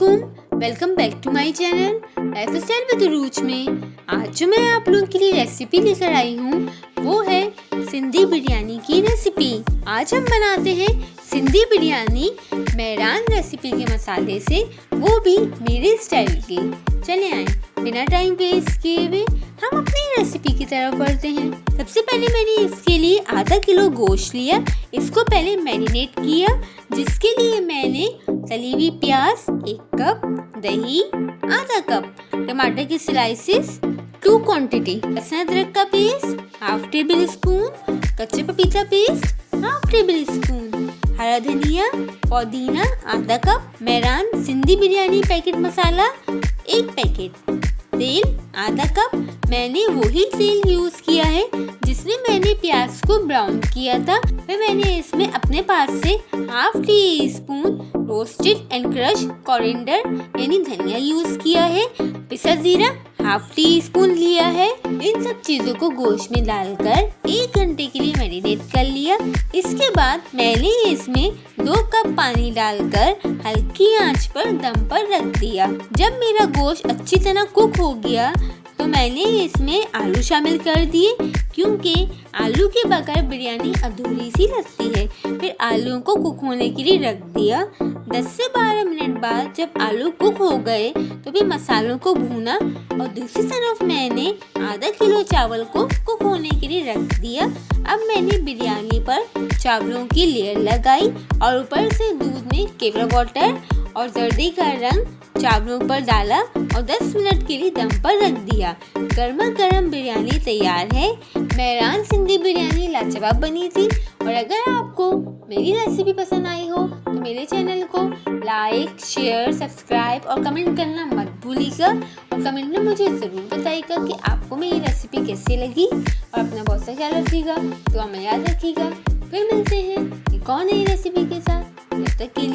अस्सलामुअलैकुम, welcome back to my channel lifestyle with रूच में। आज जो मैं आप लोगों के लिए रेसिपी लेकर आई हूँ वो है सिंधी बिरयानी की रेसिपी। आज हम बनाते हैं सिंधी बिरयानी मेहरान रेसिपी के मसाले से, वो भी मेरे स्टाइल की। चले आए बिना टाइम वेस्ट किए हुए हम अपनी रेसिपी की तरफ बढ़ते हैं। सबसे पहले मैंने इसके लिए आधा किलो गोश्त लिया, इसको पहले मैरिनेट किया, जिसके लिए मैंने तली हुई प्याज 1 कप, दही आधा कप, टमाटर की स्लाइसेस 2 क्वांटिटी, लहसुन अदरक का पेस्ट हाफ टेबल स्पून, कच्चे पपीता पेस्ट हाफ टेबल स्पून, हरा धनिया पुदीना आधा कप, मेहरान सिंधी बिरयानी पैकेट मसाला 1 पैकेट, तेल आधा कप। मैंने वही तेल यूज किया है जिसमें मैंने प्याज को ब्राउन किया था। फिर मैंने इसमें अपने पास से half tea spoon roasted and crush coriander यानी धनिया यूज किया है। पिसा जीरा हाफ टी स्पून लिया है। इन सब चीजों को गोश्त में डालकर 1 घंटे के लिए मैरिनेट कर लिया। इसके बाद मैंने इसमें 2 कप पानी डालकर हल्की आंच पर दम पर रख दिया। जब मेरा गोश्त अच्छी तरह कुक हो गया तो मैंने इसमें आलू शामिल कर दिए, क्योंकि आलू के बगैर बिरयानी अधूरी सी लगती है। फिर आलू को कुक होने के लिए रख दिया। 10 से 12 मिनट बाद जब आलू कुक हो गए तो भी मसालों को भूना और दूसरी तरफ मैंने आधा किलो चावल को कुक होने के लिए रख दिया। अब मैंने बिरयानी पर चावलों की लेयर लगाई और ऊपर से दूध में केवड़ा वाटर और जर्दी का रंग चावलों पर डाला और 10 मिनट के लिए दम पर रख दिया। गर्मा गर्म बिरयानी तैयार है। मेहरान सिंधी बिरयानी लाजवाब बनी थी। और अगर आपको मेरी रेसिपी पसंद आई हो तो मेरे चैनल को लाइक, शेयर, सब्सक्राइब और कमेंट करना मत भूलिएगा। और कमेंट में मुझे ज़रूर बताइएगा कि आपको मेरी रेसिपी कैसी लगी। और अपना बहुत सा ख्याल रखिएगा, तो हमें याद रखिएगा। फिर मिलते हैं एक और नई रेसिपी के साथ। तब तक के लिए